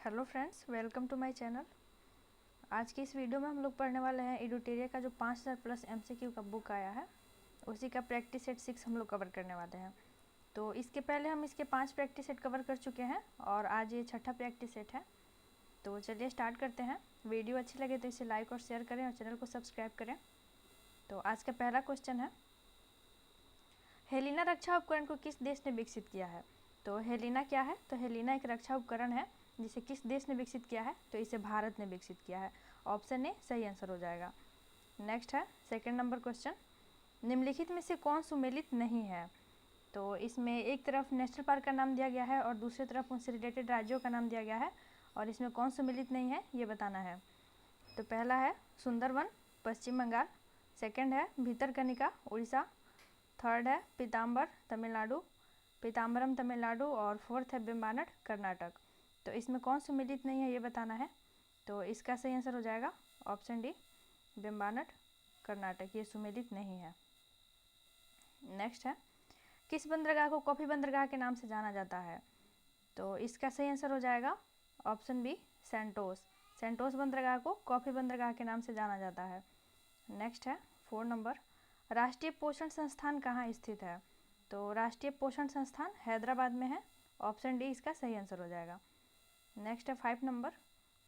Hello friends, welcome to my channel. आज की इस वीडियो में हम लोग पढ़ने वाले हैं एडुटेरिया का जो 5000 प्लस एमसीक्यू का बुक आया है, उसी का प्रैक्टिस सेट 6 हम लोग कवर करने वाले हैं। तो इसके पहले हम इसके 5 प्रैक्टिस सेट कवर कर चुके हैं और आज ये छठा प्रैक्टिस सेट है। तो चलिए स्टार्ट करते हैं। वीडियो अच्छी लगे तो इसे लाइक और शेयर करें और चैनल को सब्सक्राइब करें। तो आज का पहला क्वेश्चन है, हेलिना रक्षा उपकरण को किस देश ने विकसित किया है? तो हेलिना क्या है? तो हेलिना एक रक्षा उपकरण है जिसे किस देश ने विकसित किया है? तो इसे भारत ने विकसित किया है। ऑप्शन ए सही आंसर हो जाएगा। नेक्स्ट है सेकंड नंबर क्वेश्चन, निम्नलिखित में से कौन सुमेलित नहीं है? तो इसमें एक तरफ नेशनल पार्क का नाम दिया गया है और दूसरी तरफ उनसे रिलेटेड राज्यों का नाम दिया गया है, और इसमें कौन सुमेलित नहीं है ये बताना है। तो पहला है सुंदरवन, पश्चिम बंगाल। सेकेंड है भितरकनिका, उड़ीसा। थर्ड है पीताम्बर, तमिलनाडु, पीताम्बरम तमिलनाडु। और फोर्थ है बेम्बानट, कर्नाटक। तो इसमें कौन सुमेलित नहीं है ये बताना है। तो इसका सही आंसर हो जाएगा ऑप्शन डी, बेम्बानट, कर्नाटक, ये सुमेलित नहीं है। नेक्स्ट है, किस बंदरगाह को कॉफी बंदरगाह के नाम से जाना जाता है? तो इसका सही आंसर हो जाएगा ऑप्शन बी, सेंटोस। सेंटोस बंदरगाह को कॉफी बंदरगाह के नाम से जाना जाता है। नेक्स्ट है 4 नंबर, राष्ट्रीय पोषण संस्थान कहाँ स्थित है? तो राष्ट्रीय पोषण संस्थान हैदराबाद में है। ऑप्शन डी इसका सही आंसर हो जाएगा। नेक्स्ट है 5 नंबर,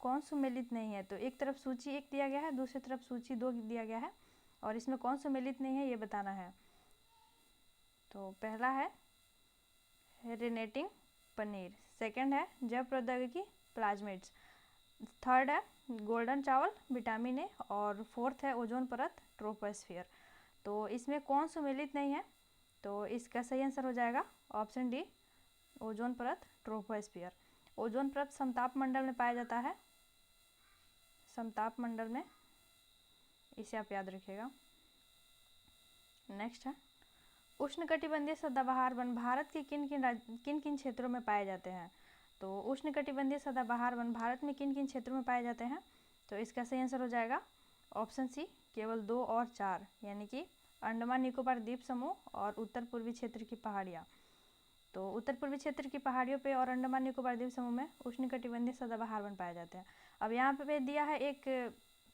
कौन सुमेलित नहीं है? तो एक तरफ सूची 1 दिया गया है, दूसरी तरफ सूची 2 दिया गया है, और इसमें कौन सुमेलित नहीं है ये बताना है। तो पहला है रेनेटिंग पनीर, सेकंड है जैव प्रौद्योगिकी प्लाज्मिड्स, थर्ड है गोल्डन चावल विटामिन ए, और फोर्थ है ओजोन परत ट्रोपोस्फियर। तो इसमें कौन सुमेलित नहीं है? तो इसका सही आंसर हो जाएगा ऑप्शन डी, ओजोन परत ट्रोपोस्फियर। ओजोन परत समताप मंडल में पाया जाता है, समताप मंडल में, इसे आप याद रखिएगा। नेक्स्ट है, उष्णकटिबंधीय सदाबहार वन भारत के किन किन क्षेत्रों में पाए जाते हैं? तो उष्णकटिबंधीय सदाबहार वन भारत में किन किन क्षेत्रों में पाए जाते हैं? तो इसका सही आंसर हो जाएगा ऑप्शन सी, केवल 2 और 4, यानी कि अंडमान निकोबार द्वीप समूह और उत्तर पूर्वी क्षेत्र की पहाड़ियाँ। तो उत्तर पूर्वी क्षेत्र की पहाड़ियों पे और अंडमान निकोबार द्वीप समूह में उष्णकटिबंधीय सदाबहार वन पाए जाते हैं। अब यहाँ पे दिया है एक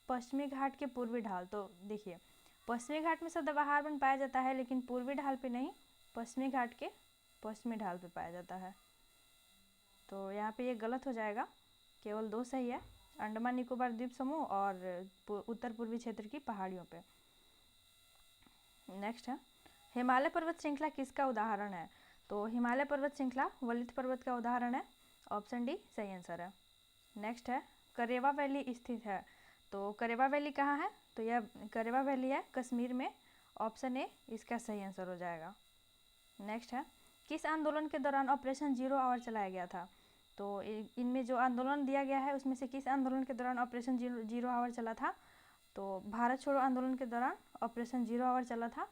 पश्चिमी घाट के पूर्वी ढाल। तो देखिए, पश्चिमी घाट में सदाबहार वन पाया जाता है, लेकिन पूर्वी ढाल पे नहीं, पश्चिमी घाट के पश्चिमी ढाल पे पाया जाता है। तो यहाँ पे ये गलत हो जाएगा, केवल 2 सही है, अंडमान निकोबार द्वीप समूह और उत्तर पूर्वी क्षेत्र की पहाड़ियों पे। नेक्स्ट है, हिमालय पर्वत श्रृंखला किसका उदाहरण है? तो हिमालय पर्वत श्रृंखला वलित पर्वत का उदाहरण है। ऑप्शन डी सही आंसर है। नेक्स्ट है, करेवा वैली स्थित है। तो करेवा वैली कहाँ है? तो यह करेवा वैली है कश्मीर में। ऑप्शन ए इसका सही आंसर हो जाएगा। नेक्स्ट है, किस आंदोलन के दौरान ऑपरेशन जीरो आवर चलाया गया था? तो इनमें जो आंदोलन दिया गया है उसमें से किस आंदोलन के दौरान ऑपरेशन जीरो आवर चला था? तो भारत छोड़ो आंदोलन के दौरान ऑपरेशन जीरो आवर चला था।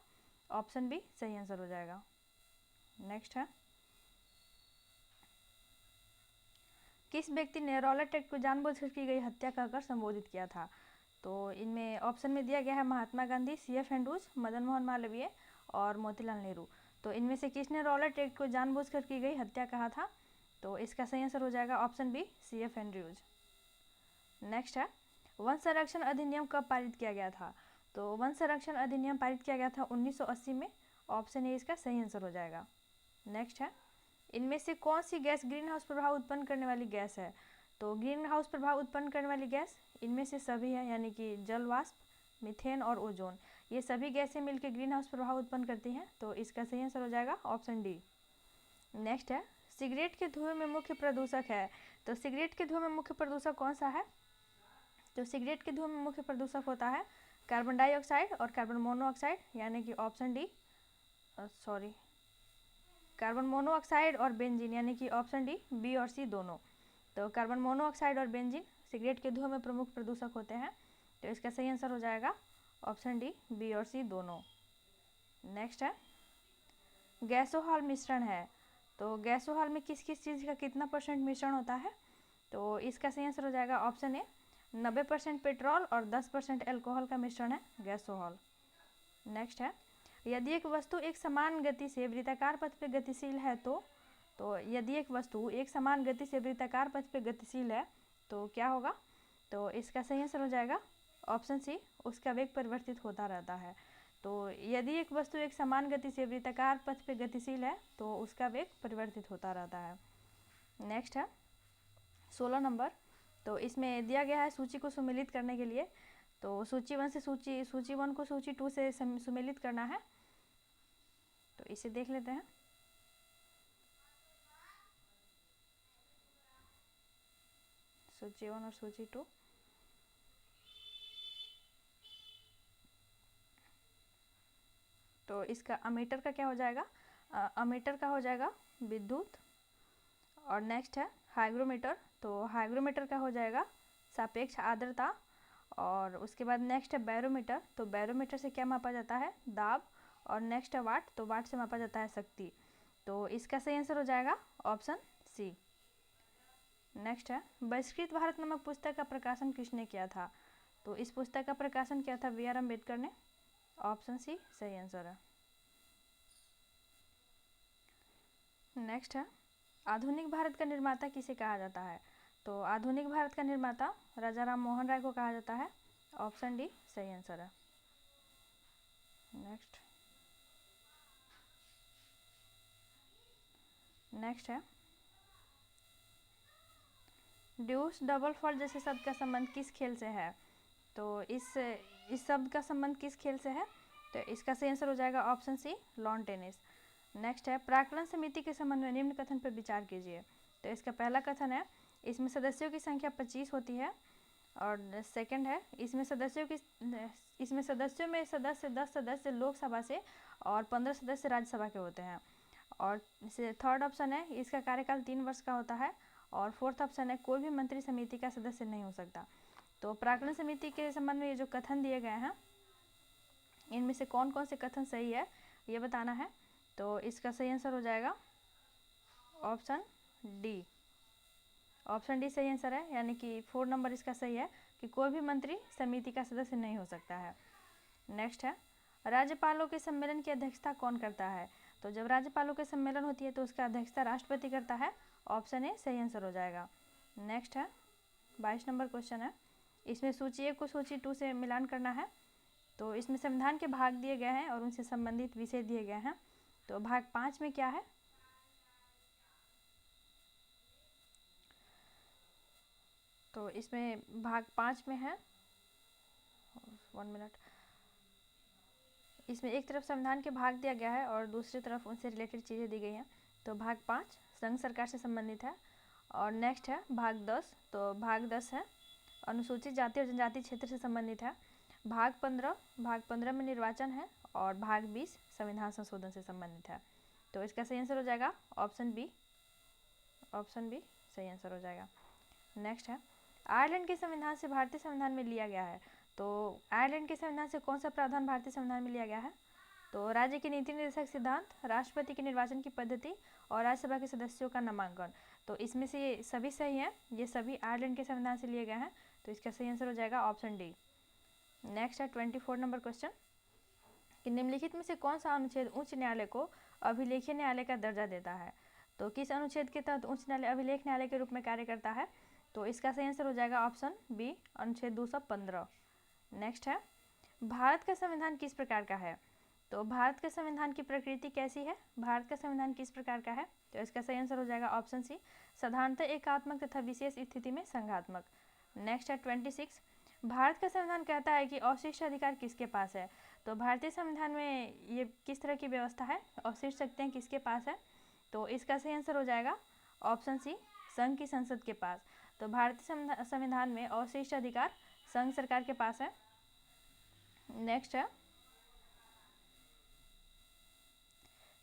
ऑप्शन बी सही आंसर हो जाएगा। नेक्स्ट है, किस व्यक्ति ने रॉलेट एक्ट को जानबूझकर की गई हत्या कहकर संबोधित किया था? तो इनमें ऑप्शन में दिया गया है महात्मा गांधी, CF एंड्रूज, मदन मोहन मालवीय और मोतीलाल नेहरू। तो इनमें से किसने रॉलेट एक्ट को जानबूझकर की गई हत्या कहा था? तो इसका सही आंसर हो जाएगा option B, CF Andrews. Next है, वन संरक्षण अधिनियम कब पारित किया गया था? तो वन संरक्षण अधिनियम पारित किया गया था 1980 में। ऑप्शन ए इसका सही आंसर हो जाएगा। नेक्स्ट है, इनमें से कौन सी गैस ग्रीन हाउस प्रभाव उत्पन्न करने वाली गैस है? तो ग्रीन हाउस प्रभाव उत्पन्न करने वाली गैस इनमें से सभी है, यानी कि जल वाष्प, मीथेन और ओजोन, ये सभी गैसें मिलकर ग्रीन हाउस प्रभाव उत्पन्न करती हैं। तो इसका सही आंसर हो जाएगा ऑप्शन डी। नेक्स्ट है, सिगरेट के धुएं में मुख्य प्रदूषक है। तो सिगरेट के धुएं में मुख्य प्रदूषक कौन सा है? तो सिगरेट के धुएं में मुख्य प्रदूषक होता है कार्बन डाइऑक्साइड और कार्बन मोनोऑक्साइड, यानी कि ऑप्शन डी, कार्बन मोनोऑक्साइड और बेंजीन, यानी कि ऑप्शन डी, बी और सी दोनों। तो कार्बन मोनोऑक्साइड और बेंजीन सिगरेट के धुएं में प्रमुख प्रदूषक होते हैं। तो इसका सही आंसर हो जाएगा ऑप्शन डी, बी और सी दोनों। नेक्स्ट है, गैसोहॉल मिश्रण है। तो गैसोहॉल में किस किस चीज़ का कितना % मिश्रण होता है? तो इसका सही आंसर हो जाएगा ऑप्शन ए, 90% पेट्रोल और 10% एल्कोहल का मिश्रण है गैसोहॉल। नेक्स्ट है, यदि एक वस्तु एक समान गति से वृत्ताकार पथ पर गतिशील है तो तो यदि एक वस्तु एक समान गति से वृत्ताकार पथ पे गतिशील है तो क्या होगा? तो इसका सही आंसर हो जाएगा ऑप्शन सी, उसका वेग परिवर्तित होता रहता है। तो यदि एक वस्तु एक समान गति से वृत्ताकार पथ पे गतिशील है तो उसका वेग परिवर्तित होता रहता है। नेक्स्ट है 16 नंबर। तो इसमें दिया गया है सूची को सुमेलित करने के लिए। तो सूची 1 को सूची 2 से सुमेलित करना है, तो इसे देख लेते हैं। सूची 1 और सूची 2। तो इसका अमीटर का क्या हो जाएगा? अमीटर का हो जाएगा विद्युत। और नेक्स्ट है हाइग्रोमीटर। तो हाइग्रोमीटर का हो जाएगा सापेक्ष आर्द्रता। और उसके बाद नेक्स्ट है बैरोमीटर। तो बैरोमीटर से क्या मापा जाता है? दाब। और नेक्स्ट है वाट। तो वाट से मापा जाता है शक्ति। तो इसका सही आंसर हो जाएगा ऑप्शन सी। नेक्स्ट है बहिष्कृत भारत नामक पुस्तक का प्रकाशन किसने किया था? तो इस पुस्तक का प्रकाशन किया था बी आर अम्बेडकर ने। ऑप्शन सी सही आंसर है। नेक्स्ट है आधुनिक भारत का निर्माता किसे कहा जाता है? तो आधुनिक भारत का निर्माता राजा राम मोहन राय को कहा जाता है। ऑप्शन डी सही आंसर है। नेक्स्ट है ड्यूस डबल फॉल्ट जैसे शब्द का संबंध किस खेल से है? तो इस शब्द का संबंध किस खेल से है? तो इसका सही आंसर हो जाएगा option C lawn tennis. Next है प्राक्कलन समिति के संबंध में निम्न कथन पर विचार कीजिए। तो इसका पहला कथन है इसमें सदस्यों की संख्या 25 होती है। और सेकंड है इसमें सदस्यों में सदस्य 10 सदस्य लोकसभा से और 15 सदस्य राज्यसभा के होते हैं। और थर्ड ऑप्शन है इसका कार्यकाल 3 वर्ष का होता है। और फोर्थ ऑप्शन है कोई भी मंत्री समिति का सदस्य नहीं हो सकता। तो प्राक्कलन समिति के संबंध में ये जो कथन दिए गए हैं इनमें से कौन कौन से कथन सही है ये बताना है। तो इसका सही आंसर हो जाएगा ऑप्शन डी। ऑप्शन डी सही आंसर है, यानी कि 4 नंबर इसका सही है कि कोई भी मंत्री समिति का सदस्य नहीं हो सकता है। नेक्स्ट है राज्यपालों के सम्मेलन की अध्यक्षता कौन करता है? तो जब राज्यपालों के सम्मेलन होती है तो उसका अध्यक्षता राष्ट्रपति करता है। ऑप्शन ए सही आंसर हो जाएगा। नेक्स्ट है 22 नंबर क्वेश्चन है। इसमें सूची 1 को सूची 2 से मिलान करना है। तो इसमें संविधान के भाग दिए गए हैं और उनसे संबंधित विषय दिए गए हैं। तो भाग 5 में क्या है? तो इसमें भाग 5 में है 1 मिनट। इसमें एक तरफ संविधान के भाग दिया गया है और दूसरी तरफ उनसे रिलेटेड चीज़ें दी गई हैं। तो भाग 5 संघ सरकार से संबंधित है। और नेक्स्ट है भाग 10। तो भाग 10 है अनुसूचित जाति और जनजाति क्षेत्र से संबंधित है। भाग 15 में निर्वाचन है। और भाग 20 संविधान संशोधन से संबंधित है। तो इसका सही आंसर हो जाएगा ऑप्शन बी। ऑप्शन बी सही आंसर हो जाएगा। नेक्स्ट है आयरलैंड के संविधान से भारतीय संविधान में लिया गया है। तो आयरलैंड के संविधान से कौन सा प्रावधान भारतीय संविधान में लिया गया है? तो राज्य के नीति निर्देशक सिद्धांत, राष्ट्रपति के निर्वाचन की पद्धति और राज्यसभा के सदस्यों का नामांकन। तो इसमें से ये सभी सही हैं, ये सभी आयरलैंड के संविधान से लिए गए हैं। तो इसका सही आंसर हो जाएगा ऑप्शन डी। नेक्स्ट है 24 नंबर क्वेश्चन कि निम्नलिखित में से कौन सा अनुच्छेद उच्च न्यायालय को अभिलेखीय न्यायालय का दर्जा देता है? तो किस अनुच्छेद के तहत उच्च न्यायालय अभिलेख न्यायालय के रूप में कार्य करता है? तो इसका सही आंसर हो जाएगा ऑप्शन बी अनुच्छेद 215। नेक्स्ट है भारत का संविधान किस प्रकार का है? तो भारत के संविधान की प्रकृति कैसी है? भारत का संविधान किस प्रकार का है? तो इसका सही आंसर हो जाएगा ऑप्शन सी साधारणतः एकात्मक तथा विशेष स्थिति में संघात्मक। नेक्स्ट है 26 भारत का संविधान कहता है कि अवशिष्ट अधिकार किसके पास है? तो भारतीय संविधान में ये किस तरह की व्यवस्था है? अवशिष्ट शक्तियाँ किसके पास है? तो इसका सही आंसर हो जाएगा ऑप्शन सी संघ की संसद के पास। तो भारतीय संविधान में अवशिष्ट अधिकार संघ सरकार के पास है। नेक्स्ट है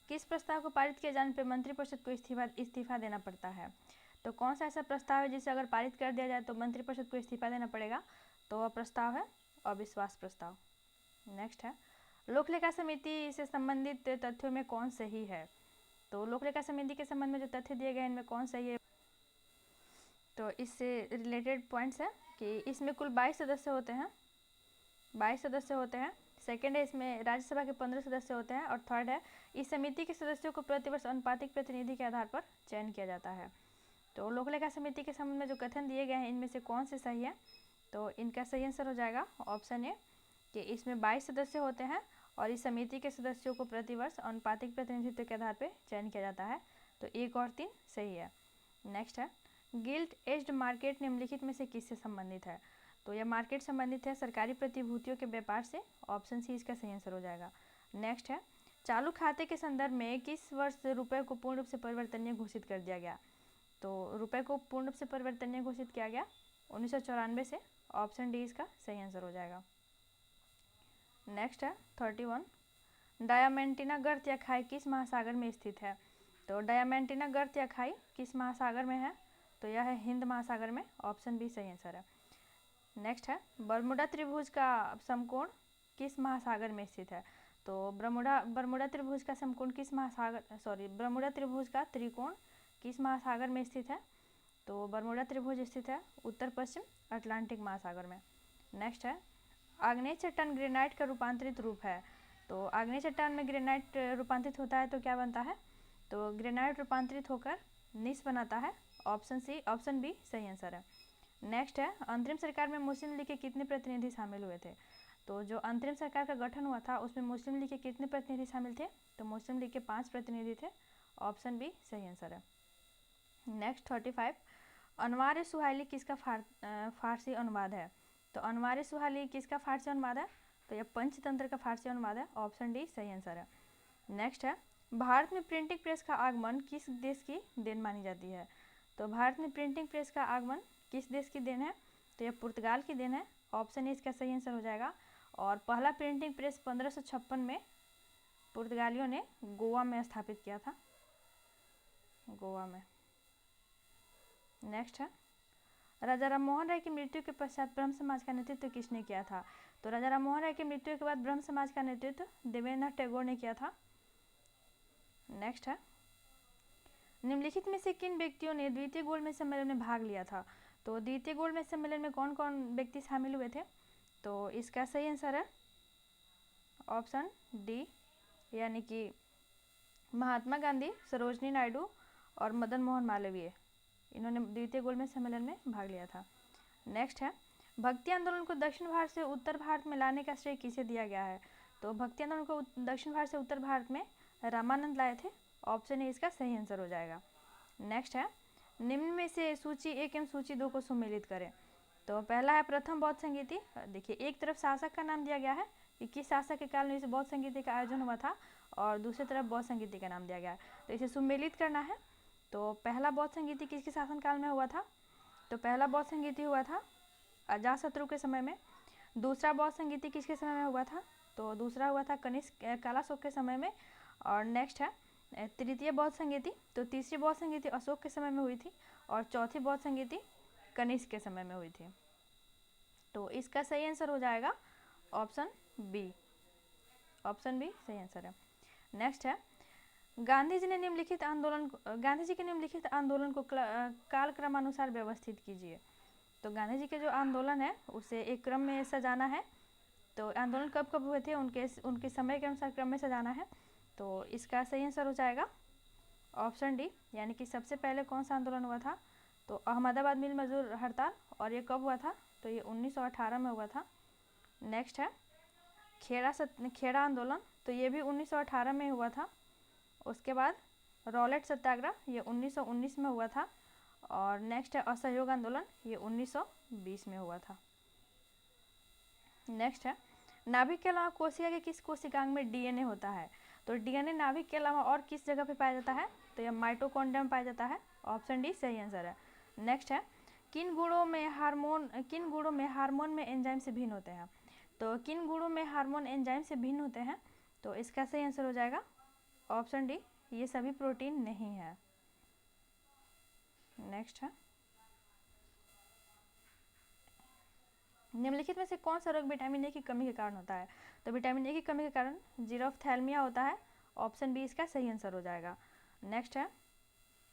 किस प्रस्ताव को पारित किए जाने पर मंत्रिपरिषद को इस्तीफा देना पड़ता है? तो कौन सा ऐसा प्रस्ताव है जिसे अगर पारित कर दिया जाए तो मंत्रिपरिषद को इस्तीफा देना पड़ेगा? तो वह प्रस्ताव है अविश्वास प्रस्ताव। नेक्स्ट है लोकलेखा समिति से संबंधित तथ्यों में कौन सही है? तो लोकलेखा समिति के संबंध में जो तथ्य दिए गए इनमें कौन सही है? तो इससे रिलेटेड पॉइंट्स है कि इसमें कुल 22 सदस्य होते हैं। 22 सदस्य होते हैं। सेकंड है इसमें राज्यसभा के 15 सदस्य होते हैं। और थर्ड है इस समिति के सदस्यों को प्रतिवर्ष अनुपातिक प्रतिनिधि के आधार पर चयन किया जाता है। तो लोक लेखा समिति के संबंध में जो कथन दिए गए हैं इनमें से कौन से सही है? तो इनका सही आंसर हो जाएगा ऑप्शन ए कि इसमें 22 सदस्य होते हैं और इस समिति के सदस्यों को प्रतिवर्ष अनुपातिक प्रतिनिधित्व के आधार पर चयन किया जाता है। तो 1 और 3 सही है। नेक्स्ट है गिल्ट एज्ड मार्केट निम्नलिखित में से किससे संबंधित है? तो यह मार्केट संबंधित है सरकारी प्रतिभूतियों के व्यापार से। ऑप्शन सी इसका सही आंसर हो जाएगा। नेक्स्ट है चालू खाते के संदर्भ में किस वर्ष रुपए को पूर्ण रूप से परिवर्तनीय घोषित कर दिया गया? तो रुपए को पूर्ण रूप से परिवर्तनीय घोषित किया गया 1994 से। ऑप्शन डी इसका सही आंसर हो जाएगा। नेक्स्ट है 31 डायामेंटिना गर्त या खाई किस महासागर में स्थित है? तो डायामेंटिना गर्त या खाई किस महासागर में है? तो यह है हिंद महासागर में। ऑप्शन बी सही आंसर है। नेक्स्ट है बरमुडा त्रिभुज का समकोण किस महासागर में स्थित है? तो बरमुडा त्रिभुज का समकोण किस महासागर बरमुडा त्रिभुज का त्रिकोण किस महासागर में स्थित है? तो बरमुडा त्रिभुज स्थित है उत्तर पश्चिम अटलांटिक महासागर में। नेक्स्ट है आग्नेय चट्टान ग्रेनाइट का रूपांतरित रूप है। तो आग्नेय चट्टान में ग्रेनाइट रूपांतरित होता है तो क्या बनता है? तो ग्रेनाइट रूपांतरित होकर नीस बनाता है। ऑप्शन बी सही आंसर है। नेक्स्ट है अंतरिम सरकार में मुस्लिम लीग के कितने प्रतिनिधि शामिल हुए थे? तो जो अंतरिम सरकार का गठन हुआ था उसमें मुस्लिम लीग के कितने प्रतिनिधि शामिल थे? तो मुस्लिम लीग के 5 प्रतिनिधि थे। ऑप्शन बी सही आंसर है। नेक्स्ट 35 अनवार सुहाइली किसका फारसी अनुवाद है? तो अनवार सुहाइली किसका फारसी अनुवाद है? तो यह पंचतंत्र का फारसी अनुवाद है। ऑप्शन डी सही आंसर है। नेक्स्ट है भारत में प्रिंटिंग प्रेस का आगमन किस देश की देन मानी जाती है? तो भारत में प्रिंटिंग प्रेस का आगमन किस देश की देन है? तो यह पुर्तगाल की देन है। ऑप्शन ए इसका सही आंसर हो जाएगा। और पहला प्रिंटिंग प्रेस 1556 में पुर्तगालियों ने गोवा में स्थापित किया था, गोवा में। नेक्स्ट है राजा राम मोहन राय की मृत्यु के पश्चात ब्रह्म समाज का नेतृत्व किसने किया था? तो राजा राम मोहन राय की मृत्यु के बाद ब्रह्म समाज का नेतृत्व देवेंद्रनाथ टैगोर ने किया था। नेक्स्ट है निम्नलिखित में से किन व्यक्तियों ने द्वितीय गोलमेज सम्मेलन में भाग लिया था? तो द्वितीय गोलमेज सम्मेलन में कौन कौन व्यक्ति शामिल हुए थे? तो इसका सही आंसर है ऑप्शन डी, यानी कि महात्मा गांधी, सरोजनी नायडू और मदन मोहन मालवीय। इन्होंने द्वितीय गोलमेज सम्मेलन में भाग लिया था। नेक्स्ट है भक्ति आंदोलन को दक्षिण भारत से उत्तर भारत में लाने का श्रेय किसे दिया गया है? तो भक्ति आंदोलन को दक्षिण भारत से उत्तर भारत में रामानंद लाए थे। ऑप्शन ए इसका सही आंसर हो जाएगा। नेक्स्ट है निम्न में से सूची 1 एवं सूची 2 को सम्मिलित करें। तो पहला है प्रथम बौद्ध संगीति। देखिए एक तरफ शासक का नाम दिया गया है कि किस शासक के काल में इस बौद्ध संगीति का आयोजन हुआ था, और दूसरी तरफ बौद्ध संगीति का नाम दिया गया है। तो इसे सम्मिलित करना है। तो पहला बौद्ध संगीति किसके शासनकाल में हुआ था? तो पहला बौद्ध संगीति हुआ था अजातशत्रु के समय में। दूसरा बौद्ध संगीति किसके समय में हुआ था? तो दूसरा हुआ था कनिष्क कालाशोक के समय में। और नेक्स्ट है तृतीय बौद्ध संगीति। तो तीसरी बौद्ध संगीति अशोक के समय में हुई थी और चौथी बौद्ध संगीति कनिष्क के समय में हुई थी। तो इसका सही आंसर हो जाएगा ऑप्शन बी। ऑप्शन बी सही आंसर है। नेक्स्ट है गांधी जी के निम्नलिखित आंदोलन को कालक्रमानुसार व्यवस्थित कीजिए। तो गांधी जी के जो आंदोलन है उसे एक क्रम में सजाना है। तो आंदोलन कब कब हुए थे उनके समय के अनुसार क्रम में सजाना है। तो इसका सही आंसर हो जाएगा ऑप्शन डी, यानी कि सबसे पहले कौन सा आंदोलन हुआ था? तो अहमदाबाद मिल मजदूर हड़ताल। और ये कब हुआ था? तो ये 1918 में हुआ था। नेक्स्ट है खेड़ा आंदोलन। तो ये भी 1918 में हुआ था। उसके बाद रॉलेट सत्याग्रह, ये 1919 में हुआ था। और नेक्स्ट है असहयोग आंदोलन, ये 1920 में हुआ था। नेक्स्ट है नाभिक के अलावा कोशिका के किस कोशिकांग में डीएनए होता है? तो डीएनए नाभिक के अलावा और किस जगह पे पाया जाता है? तो यह माइटोकॉन्ड्रिया में पाया जाता है। ऑप्शन डी सही आंसर है। नेक्स्ट है किन गुणों में हार्मोन में एंजाइम से भिन्न होते हैं? तो किन गुणों में हार्मोन एंजाइम से भिन्न होते हैं? तो इसका सही आंसर हो जाएगा ऑप्शन डी, ये सभी प्रोटीन नहीं है। नेक्स्ट है निम्नलिखित में से कौन सा रोग विटामिन ए की कमी के कारण होता है? तो विटामिन ए की कमी के कारण जीरोफ्थैल्मिया होता है। ऑप्शन बी इसका सही आंसर हो जाएगा। नेक्स्ट है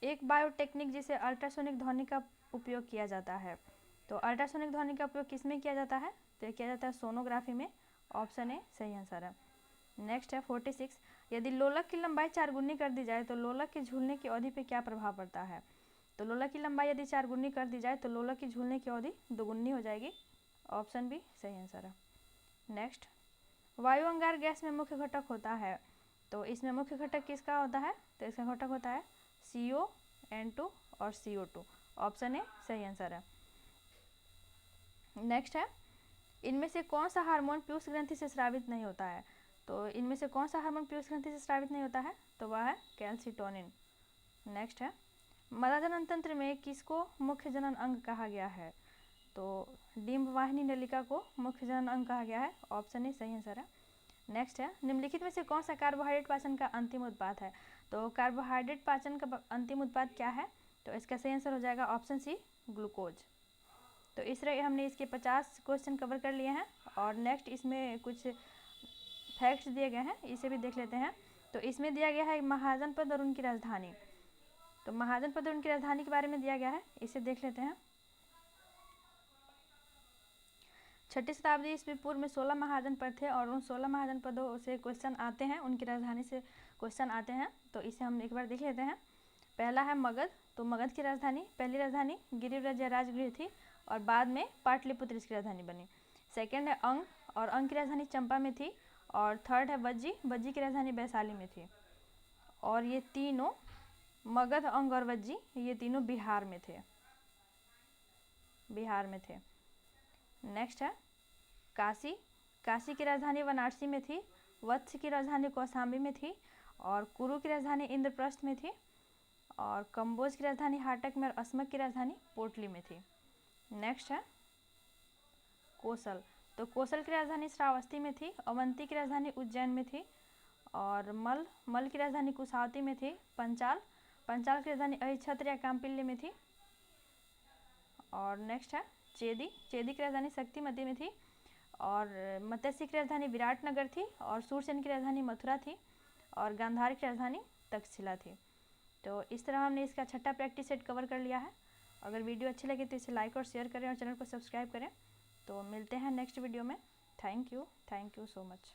एक बायोटेक्निक जिसे अल्ट्रासोनिक ध्वनि का उपयोग किया जाता है। तो अल्ट्रासोनिक ध्वनि का उपयोग किस में किया जाता है? तो यह किया जाता है सोनोग्राफी में। ऑप्शन ए सही आंसर है। नेक्स्ट है 46, यदि लोलक की लंबाई 4 गुनी कर दी जाए तो लोलक के झूलने की अवधि पे क्या प्रभाव पड़ता है। तो लोलक की लंबाई यदि 4 गुनी कर दी जाए तो लोलक की झूलने की अवधि 2 गुनी हो जाएगी। ऑप्शन बी सही आंसर है। नेक्स्ट, वायु अंगार गैस में मुख्य घटक होता है, तो इसमें मुख्य घटक किसका होता है। तो इसका घटक होता है CO, N2 और CO2। ऑप्शन ए सही आंसर है। नेक्स्ट है, इनमें से कौन सा हार्मोन पीयूष ग्रंथि से स्रावित नहीं होता है। तो इनमें से कौन सा हार्मोन पीयूष ग्रंथि से स्रावित नहीं होता है, तो वह है कैल्सिटोनिन। नेक्स्ट है, मदा जनन तंत्र में किसको मुख्य जनन अंग कहा गया है। तो डिंब वाहिनी नलिका को मुख्य जनन अंग कहा गया है। ऑप्शन ए सही आंसर है। नेक्स्ट है, निम्नलिखित में से कौन सा कार्बोहाइड्रेट पाचन का अंतिम उत्पाद है। तो कार्बोहाइड्रेट पाचन का अंतिम उत्पाद क्या है। तो इसका सही आंसर हो जाएगा ऑप्शन सी, ग्लूकोज। तो इस तरह हमने इसके 50 क्वेश्चन कवर कर लिए हैं और नेक्स्ट इसमें कुछ फैक्ट्स दिए गए हैं, इसे भी देख लेते हैं। तो इसमें दिया गया है महाजनपद और उनकी राजधानी। तो महाजनपद और उनकी राजधानी के बारे में दिया गया है, इसे देख लेते हैं। 6ठी शताब्दी ईस्वी पूर्व में 16 महाजनपद थे और उन 16 महाजनपदों से क्वेश्चन आते हैं, उनकी राजधानी से क्वेश्चन आते हैं। तो इसे हम एक बार देख लेते हैं। पहला है मगध। तो मगध की राजधानी, पहली राजधानी गिरिव्रज या राजगृह थी और बाद में पाटलिपुत्र इसकी राजधानी बनी। सेकंड है अंग, और अंग की राजधानी चंपा में थी। और थर्ड है वज्जी, वज्जी की राजधानी वैशाली में थी। और ये तीनों मगध, अंग और वज्जी, ये तीनों बिहार में थे, बिहार में थे। नेक्स्ट है काशी। काशी की राजधानी वाराणसी में थी। वत्स की राजधानी कौशाम्बी में थी। और कुरु की राजधानी इंद्रप्रस्थ में थी। और कंबोज की राजधानी हाटक में और अस्मक की राजधानी पोटली में थी। नेक्स्ट है कोसल। तो कोसल की राजधानी श्रावस्ती में थी। अवंती की राजधानी उज्जैन में थी। और मल की राजधानी कुशावती में थी। पंचाल की राजधानी अहिछत्र या काम्पिल्य में थी। और नेक्स्ट है चेदी की राजधानी शक्तिमती में थी। और मत्स्य की राजधानी विराटनगर थी। और सूरसेन की राजधानी मथुरा थी। और गांधार की राजधानी तक्षशिला थी। तो इस तरह हमने इसका 6ठा प्रैक्टिस सेट कवर कर लिया है। अगर वीडियो अच्छी लगे तो इसे लाइक और शेयर करें और चैनल को सब्सक्राइब करें। तो मिलते हैं नेक्स्ट वीडियो में। Thank you so much.